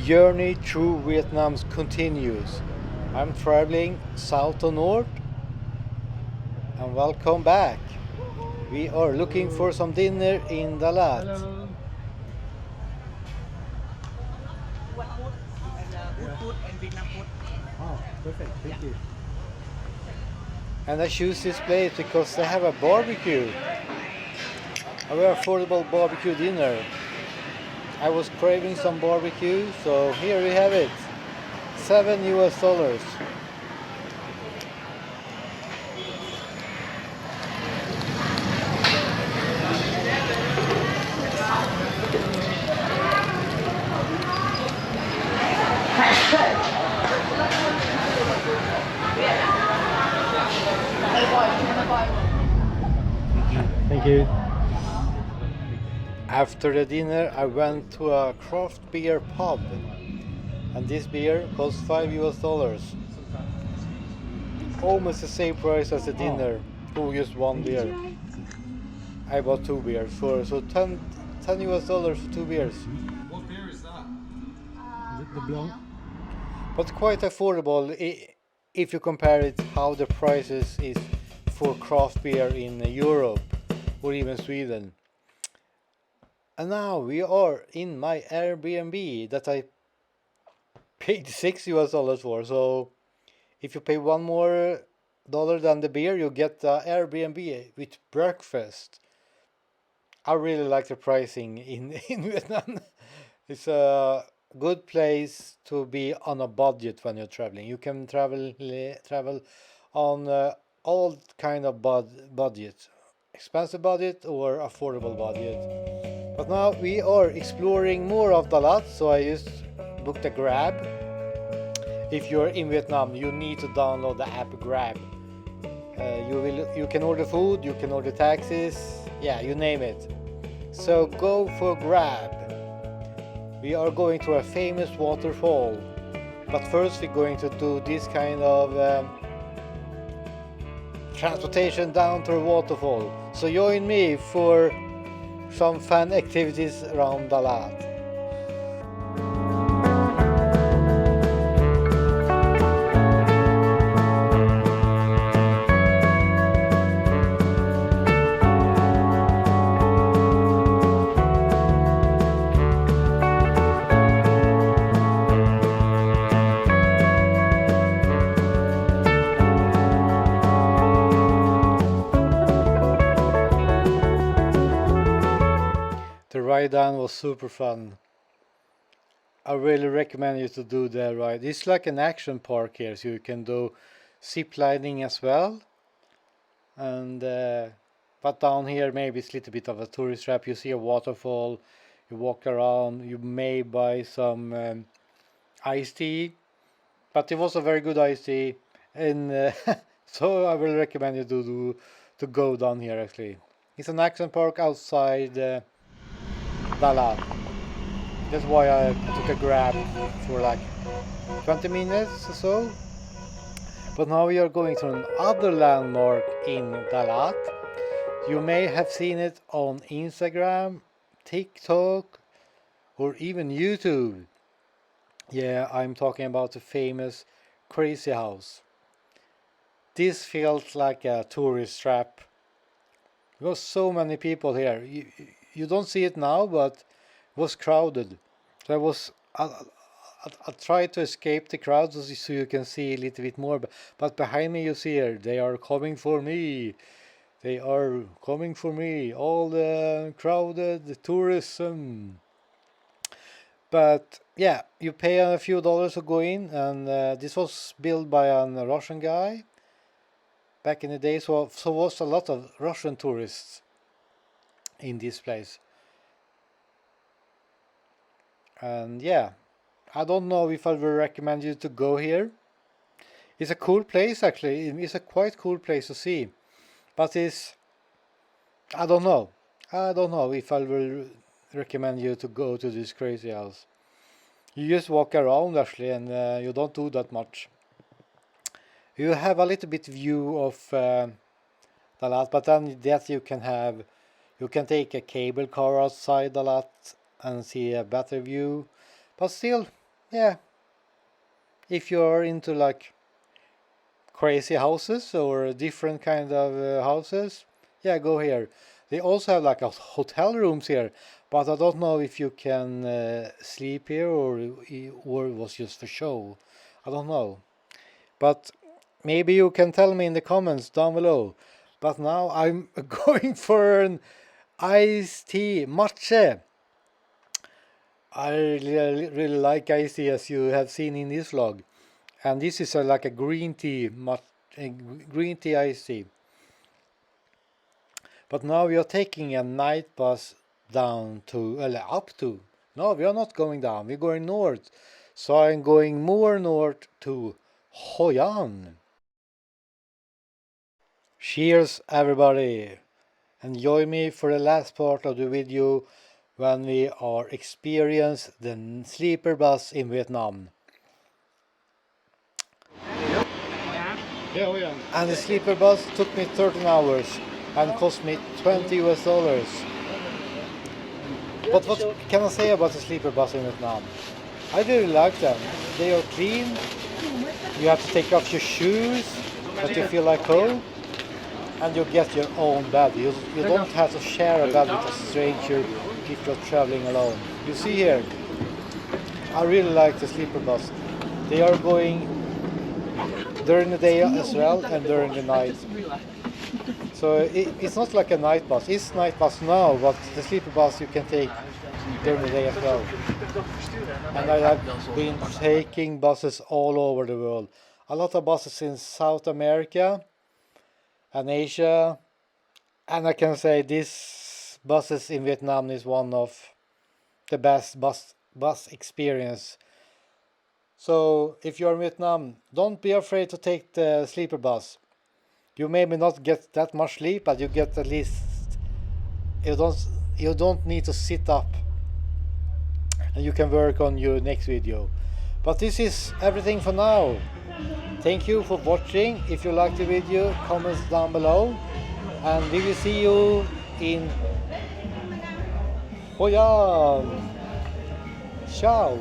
journey through Vietnam continues. I'm traveling south to north, and welcome back. We are looking for some dinner in LAT. Hello. Oh, perfect. Thank you. And I choose this place because they have a barbecue, a very affordable barbecue dinner. I was craving some barbecue, so here we have it. $7 US. Thank you. After the dinner, I went to a craft beer pub, and this beer cost $5 US. Almost the same price as the Oh, dinner. Oh, just one thank you. beer. I bought two beers for so 10 US dollars for two beers. What beer is that? The blonde. But quite affordable if you compare it how the prices is for craft beer in Europe or even Sweden. And now we are in my Airbnb that I paid $6 for. So if you pay one more dollar than the beer, you get the Airbnb with breakfast. I really like the pricing in, in Vietnam. It's a good place to be on a budget when you're traveling. You can travel on all kind of budget, expensive budget or affordable budget. But now we are exploring more of the lot, so I just booked a Grab. If you're in Vietnam, you need to download the app Grab. You can order food, you can order taxis, yeah, you name it. So go for Grab. We are going to a famous waterfall, but first we're going to do this kind of transportation down to a waterfall. So join me for some fun activities around Dalat. The ride down was super fun. I really recommend you to do the ride. It's like an action park here, so you can do zip lining as well. And but down here maybe it's a little bit of a tourist trap. You see a waterfall, you walk around, you may buy some iced tea, but it was a very good iced tea, and so I will recommend you to go down here actually. It's an action park outside Dalat. That's why I took a Grab for like 20 minutes or so. But now we are going to another landmark in Dalat. You may have seen it on Instagram, TikTok, or even YouTube. Yeah, I'm talking about the famous Crazy House. This felt like a tourist trap. There was so many people here. You don't see it now, but it was crowded. So I tried to escape the crowd so you can see a little bit more. But behind me, you see here, they are coming for me. They are coming for me. All the crowded tourism. But yeah, you pay a few dollars to go in, and this was built by a Russian guy back in the day. So was a lot of Russian tourists in this place. And yeah, I don't know if I will recommend you to go here. It's a cool place actually. It's a quite cool place to see, but it's I don't know. I don't know if I will recommend you to go to this crazy house. You just walk around actually, and you don't do that much. You have a little bit view of the lot, but then that you can take a cable car outside the lot and see a better view. But still, yeah, if you're into like crazy houses or different kind of houses, yeah, go here. They also have like a hotel rooms here, but I don't know if you can sleep here or it was just for show. I don't know. But maybe you can tell me in the comments down below. But now I'm going for an iced tea, matcha. I really like iced tea, as you have seen in this vlog. And this is like a green tea, green tea iced tea. But now we are taking a night bus down to, up to. No, we are not going down, we're going north. So I'm going more north to Hoi An. Cheers everybody! And join me for the last part of the video when we are experience the sleeper bus in Vietnam. And the sleeper bus took me 13 hours and cost me $20 US. But what can I say about the sleeper bus in Vietnam? I really like them. They are clean. You have to take off your shoes, but you feel like home. And you get your own bed. You don't have to share a bed with a stranger if you're traveling alone. You see here, I really like the sleeper bus. They are going during the day as well and during the night. So it's not like a night bus. It's night bus now, but the sleeper bus you can take during the day as well. And I have been taking buses all over the world. A lot of buses in South America and Asia, and I can say this buses in Vietnam is one of the best bus experience. So if you're in Vietnam, don't be afraid to take the sleeper bus. You maybe not get that much sleep, but you get at least, you don't need to sit up, and you can work on your next video. But this is everything for now. Thank you for watching. If you like the video, comments down below, and we will see you in Hoi An. Ciao.